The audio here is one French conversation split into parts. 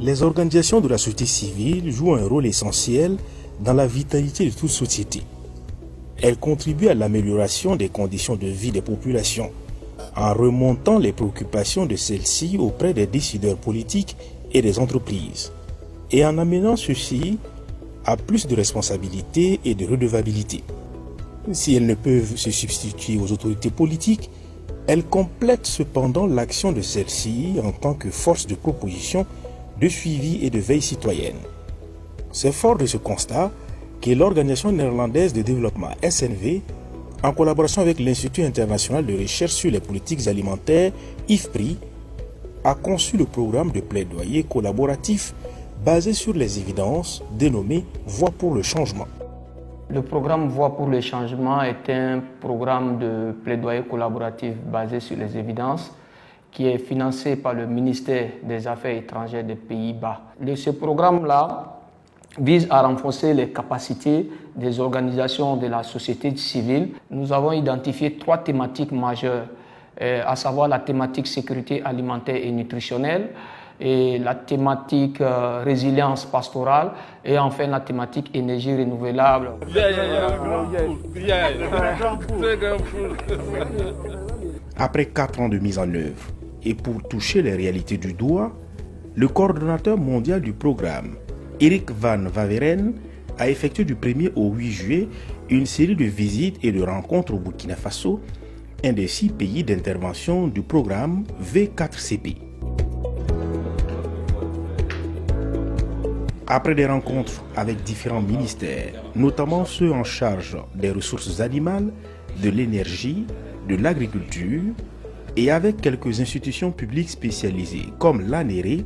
Les organisations de la société civile jouent un rôle essentiel dans la vitalité de toute société. Elles contribuent à l'amélioration des conditions de vie des populations, en remontant les préoccupations de celles-ci auprès des décideurs politiques et des entreprises, et en amenant ceux-ci à plus de responsabilité et de redevabilité. Si elles ne peuvent se substituer aux autorités politiques, elles complètent cependant l'action de celles-ci en tant que force de proposition, de suivi et de veille citoyenne. C'est fort de ce constat que l'Organisation néerlandaise de développement SNV, en collaboration avec l'Institut international de recherche sur les politiques alimentaires, IFPRI, a conçu le programme de plaidoyer collaboratif basé sur les évidences dénommé Voix pour le changement. Le programme Voix pour le changement est un programme de plaidoyer collaboratif basé sur les évidences qui est financé par le ministère des Affaires étrangères des Pays-Bas. Ce programme-là vise à renforcer les capacités des organisations de la société civile. Nous avons identifié 3 thématiques majeures, à savoir la thématique sécurité alimentaire et nutritionnelle, et la thématique résilience pastorale et enfin la thématique énergie renouvelable. Après 4 ans de mise en œuvre et pour toucher les réalités du doigt, le coordonnateur mondial du programme, Eric Van Waveren, a effectué du 1er au 8 juillet une série de visites et de rencontres au Burkina Faso, un des 6 pays d'intervention du programme V4CP. Après des rencontres avec différents ministères, notamment ceux en charge des ressources animales, de l'énergie, de l'agriculture, et avec quelques institutions publiques spécialisées comme l'ANERE,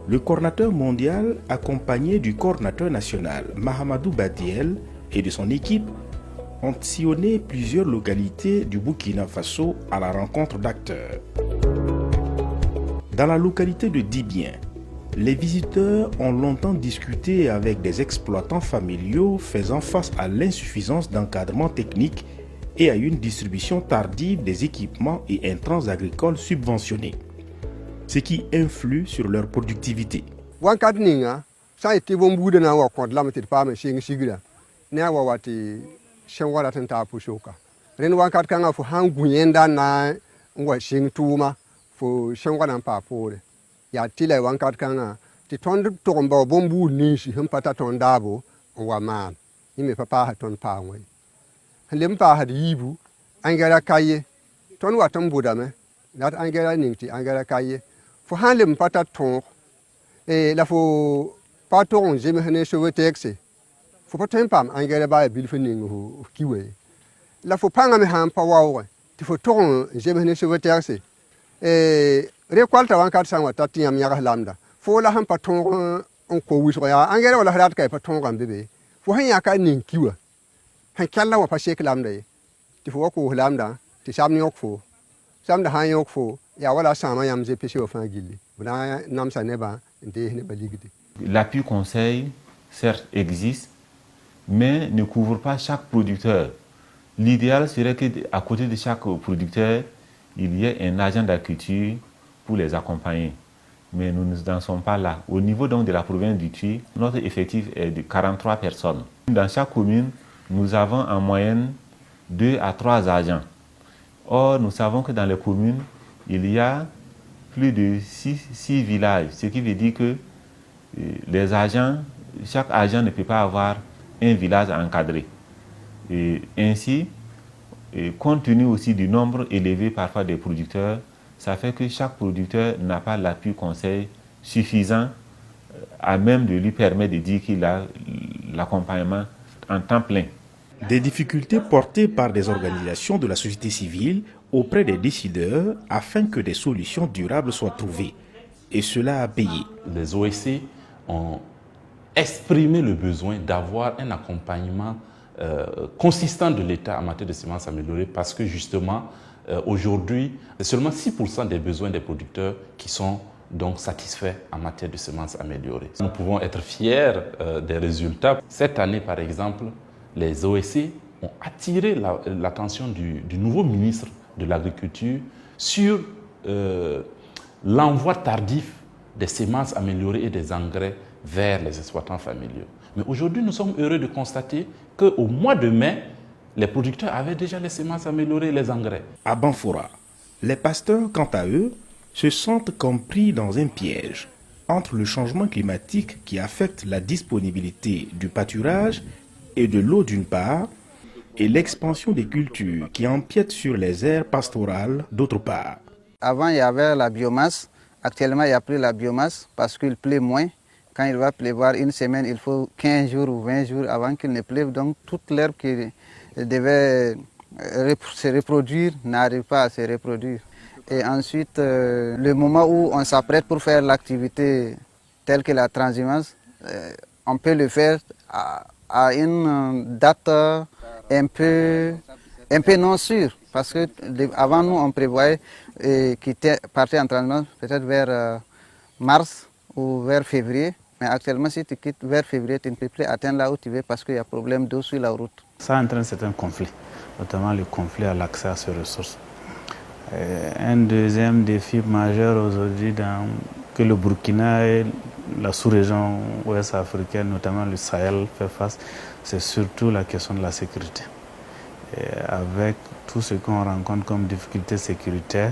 le coordinateur mondial, accompagné du coordinateur national Mahamadou Badiel et de son équipe, ont sillonné plusieurs localités du Burkina Faso à la rencontre d'acteurs. Dans la localité de Dibien, les visiteurs ont longtemps discuté avec des exploitants familiaux faisant face à l'insuffisance d'encadrement technique et à une distribution tardive des équipements et intrants agricoles subventionnés, ce qui influe sur leur productivité. Ya tila wankat kanga ti ton to ba bombu ni shi him pata ton dabo wa man ime papa ha ton pa ngoi lem pa ha yibu angara kaye ton watam budame lat angara ningti angara kaye fo hanlem pata ton la fo paton jeme hene showe texe fo patem pam angara ba bil fo ningu kiwe la fo panga me han pa wawo ti fo ton jeme hene showe texe récolte wankat sangwa tatiam yaga lamda fo la han patron on ko wisho ya angere wala harat kay patron gam bebe fo han yaka nin kiwa han kala wa pa shek lamda ti fo ko lamda ti samni yok fo samda han yok fo ya wala sama yam je pêché au fin gilli bula nam sa neba nde ne baligidi. L'appui conseil certes existe mais ne couvre pas chaque producteur. L'idéal serait que à côté de chaque producteur il y ait un agent d'agriculture pour les accompagner. Mais nous n'en sommes pas là. Au niveau donc de la province du Tuy, notre effectif est de 43 personnes. Dans chaque commune, nous avons en moyenne 2 à 3 agents. Or, nous savons que dans les communes, il y a plus de 6 villages, ce qui veut dire que les agents, chaque agent ne peut pas avoir un village encadré. Et ainsi, compte tenu aussi du nombre élevé parfois des producteurs, ça fait que chaque producteur n'a pas l'appui conseil suffisant à même de lui permettre de dire qu'il a l'accompagnement en temps plein. Des difficultés portées par des organisations de la société civile auprès des décideurs afin que des solutions durables soient trouvées. Et cela a payé. Les OSC ont exprimé le besoin d'avoir un accompagnement consistant de l'État en matière de semences améliorées parce que justement, aujourd'hui, c'est seulement 6% des besoins des producteurs qui sont donc satisfaits en matière de semences améliorées. Nous pouvons être fiers des résultats. Cette année, par exemple, les OSC ont attiré l'attention du nouveau ministre de l'Agriculture sur l'envoi tardif des semences améliorées et des engrais vers les exploitants familiaux. Mais aujourd'hui, nous sommes heureux de constater qu'au mois de mai, les producteurs avaient déjà les semences améliorées et les engrais. À Banfora, les pasteurs, quant à eux, se sentent comme pris dans un piège entre le changement climatique qui affecte la disponibilité du pâturage et de l'eau d'une part, et l'expansion des cultures qui empiètent sur les aires pastorales d'autre part. Avant, il y avait la biomasse. Actuellement, il n'y a plus la biomasse parce qu'il pleut moins. Quand il va pleuvoir une semaine, il faut 15 jours ou 20 jours avant qu'il ne pleuve. Donc, toute l'herbe qui devait se reproduire n'arrive pas à se reproduire. Et ensuite, le moment où on s'apprête pour faire l'activité telle que la transhumance, on peut le faire à une date un peu non sûre. Parce que avant nous, on prévoyait partir en transhumance peut-être vers mars ou vers février. Mais actuellement, si tu quittes vers février, tu ne peux plus atteindre là où tu veux parce qu'il y a problème d'eau sur la route. Ça entraîne certains conflits, notamment le conflit à l'accès à ces ressources. Un deuxième défi majeur aujourd'hui que le Burkina et la sous-région ouest africaine, notamment le Sahel, fait face, c'est surtout la question de la sécurité. Et avec tout ce qu'on rencontre comme difficultés sécuritaires,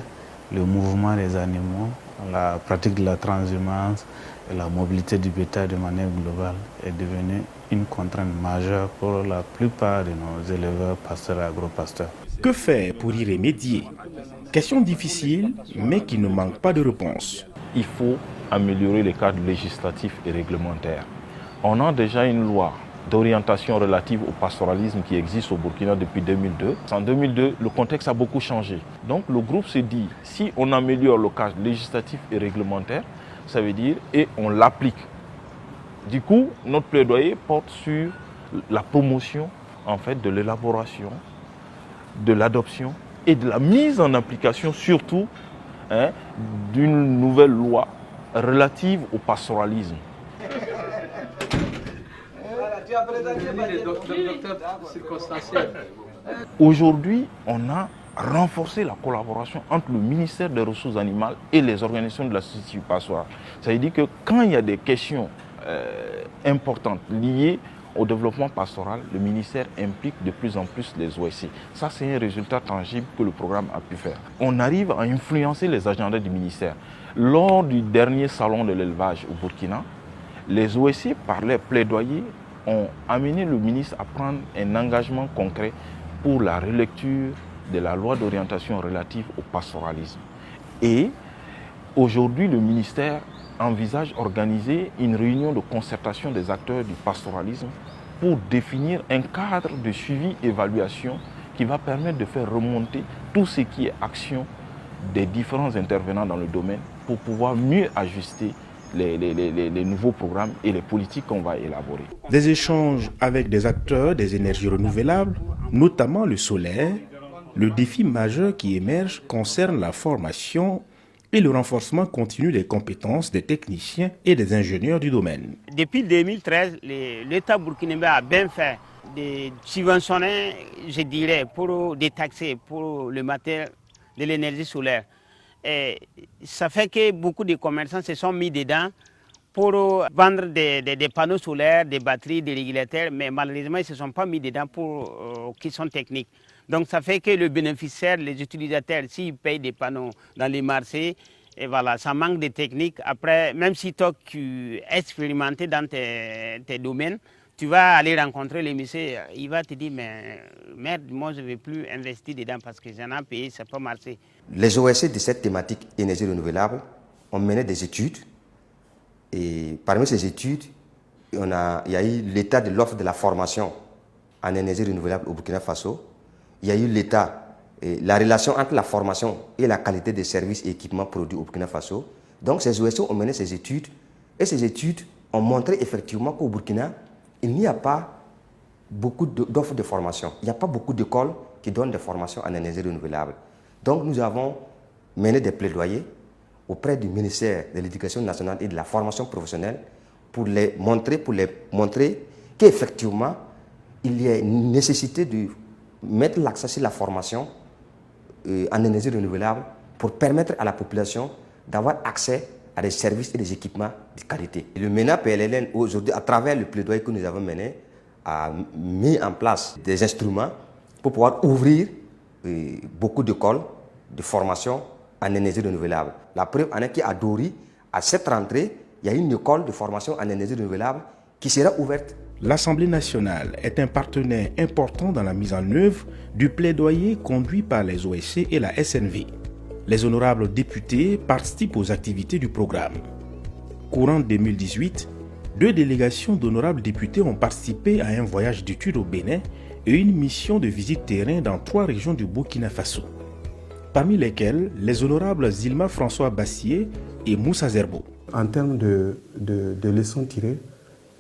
le mouvement des animaux, la pratique de la transhumance et la mobilité du bétail de manière globale est devenue une contrainte majeure pour la plupart de nos éleveurs, pasteurs et agro-pasteurs. Que faire pour y remédier? Question difficile, mais qui ne manque pas de réponse. Il faut améliorer les cadres législatifs et réglementaires. On a déjà une loi d'orientation relative au pastoralisme qui existe au Burkina depuis 2002. En 2002, le contexte a beaucoup changé. Donc le groupe se dit, si on améliore le cadre législatif et réglementaire, ça veut dire, et on l'applique. Du coup, notre plaidoyer porte sur la promotion en fait, de l'élaboration, de l'adoption et de la mise en application surtout d'une nouvelle loi relative au pastoralisme. Aujourd'hui, on a renforcé la collaboration entre le ministère des Ressources animales et les organisations de la société pastorale. Ça veut dire que quand il y a des questions importantes liées au développement pastoral, le ministère implique de plus en plus les OSC. Ça, c'est un résultat tangible que le programme a pu faire. On arrive à influencer les agendas du ministère. Lors du dernier salon de l'élevage au Burkina, les OSC, par leur plaidoyer, ont amené le ministre à prendre un engagement concret pour la relecture de la loi d'orientation relative au pastoralisme. Et aujourd'hui, le ministère envisage d'organiser une réunion de concertation des acteurs du pastoralisme pour définir un cadre de suivi-évaluation qui va permettre de faire remonter tout ce qui est action des différents intervenants dans le domaine pour pouvoir mieux ajuster les nouveaux programmes et les politiques qu'on va élaborer. Des échanges avec des acteurs des énergies renouvelables, notamment le solaire, le défi majeur qui émerge concerne la formation et le renforcement continu des compétences des techniciens et des ingénieurs du domaine. Depuis 2013, l'État burkinabé a bien fait de subventionner, je dirais, pour détaxer pour le matériel de l'énergie solaire. Et ça fait que beaucoup de commerçants se sont mis dedans pour vendre des panneaux solaires, des batteries, des régulateurs, mais malheureusement, ils ne se sont pas mis dedans pour questions techniques. Donc ça fait que le bénéficiaire, les utilisateurs, s'ils payent des panneaux dans les marchés, et voilà, ça manque de technique. Après, même si toi, tu es expérimenté dans tes domaines, tu vas aller rencontrer l'émissaire, il va te dire, mais merde, moi je ne vais plus investir dedans parce que j'en ai payé, ça n'a pas marché. Les OSC de cette thématique énergie renouvelable ont mené des études. Et parmi ces études, il y a eu l'état de l'offre de la formation en énergie renouvelable au Burkina Faso. Il y a eu l'état, la relation entre la formation et la qualité des services et équipements produits au Burkina Faso. Donc ces OSC ont mené ces études et ces études ont montré effectivement qu'au Burkina, il n'y a pas beaucoup d'offres de formation. Il n'y a pas beaucoup d'écoles qui donnent des formations en énergie renouvelable. Donc nous avons mené des plaidoyers auprès du ministère de l'Éducation nationale et de la formation professionnelle pour montrer qu'effectivement, il y a une nécessité de mettre l'accent sur la formation en énergie renouvelable pour permettre à la population d'avoir accès à des services et des équipements de qualité. Et le MENA PLLN, aujourd'hui, à travers le plaidoyer que nous avons mené, a mis en place des instruments pour pouvoir ouvrir beaucoup d'écoles de formation en énergie renouvelable. La preuve en est qu'à Dori, à cette rentrée, il y a une école de formation en énergie renouvelable qui sera ouverte. L'Assemblée nationale est un partenaire important dans la mise en œuvre du plaidoyer conduit par les OSC et la SNV. Les honorables députés participent aux activités du programme. Courant 2018, 2 délégations d'honorables députés ont participé à un voyage d'études au Bénin et une mission de visite terrain dans 3 régions du Burkina Faso, parmi lesquelles les honorables Zilma François Bassier et Moussa Zerbo. En termes de leçons tirées,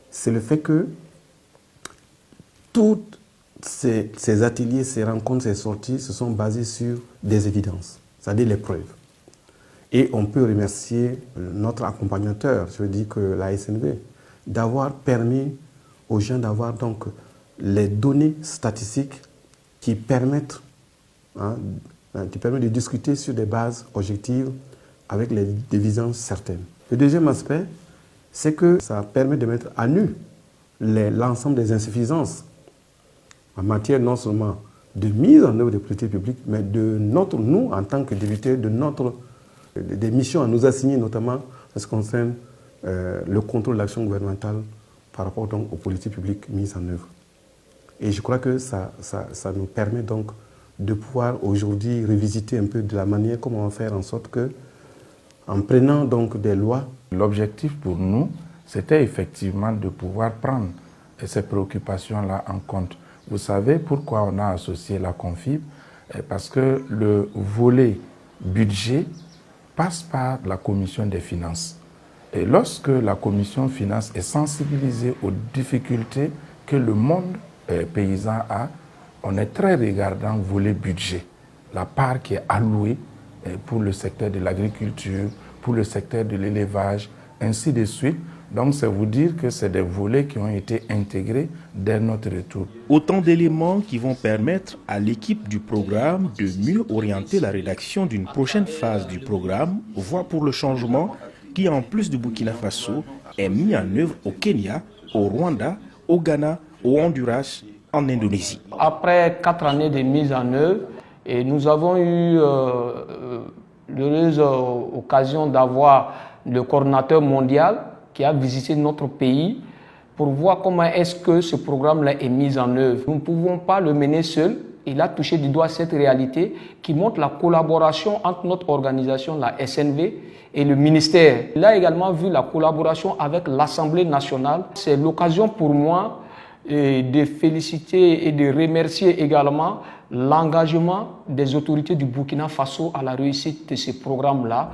c'est le fait que tous ces ateliers, ces rencontres, ces sorties se sont basés sur des évidences, c'est-à-dire les preuves. Et on peut remercier notre accompagnateur, je veux dire que la SNV, d'avoir permis aux gens d'avoir donc les données statistiques qui permettent, de discuter sur des bases objectives avec des évidences certaines. Le deuxième aspect, c'est que ça permet de mettre à nu l'ensemble des insuffisances en matière non seulement de mise en œuvre des politiques publiques, mais nous, en tant que députés, des missions à nous assigner, notamment en ce qui concerne le contrôle de l'action gouvernementale par rapport donc aux politiques publiques mises en œuvre. Et je crois que ça nous permet donc de pouvoir aujourd'hui revisiter un peu de la manière comment faire en sorte que, en prenant donc des lois. L'objectif pour nous, c'était effectivement de pouvoir prendre ces préoccupations-là en compte. Vous savez pourquoi on a associé la CONFIB? Parce que le volet budget passe par la commission des finances. Et lorsque la commission finances est sensibilisée aux difficultés que le monde paysan a, on est très regardant volet budget, la part qui est allouée pour le secteur de l'agriculture, pour le secteur de l'élevage, ainsi de suite. Donc, c'est vous dire que c'est des volets qui ont été intégrés dès notre retour. Autant d'éléments qui vont permettre à l'équipe du programme de mieux orienter la rédaction d'une prochaine phase du programme, Voix pour le changement, qui en plus du Burkina Faso est mis en œuvre au Kenya, au Rwanda, au Ghana, au Honduras, en Indonésie. Après 4 années de mise en œuvre, et nous avons eu l'heureuse occasion d'avoir le coordinateur mondial qui a visité notre pays pour voir comment est-ce que ce programme-là est mis en œuvre. Nous ne pouvons pas le mener seul. Il a touché du doigt cette réalité qui montre la collaboration entre notre organisation, la SNV, et le ministère. Il a également vu la collaboration avec l'Assemblée nationale. C'est l'occasion pour moi de féliciter et de remercier également l'engagement des autorités du Burkina Faso à la réussite de ce programme-là.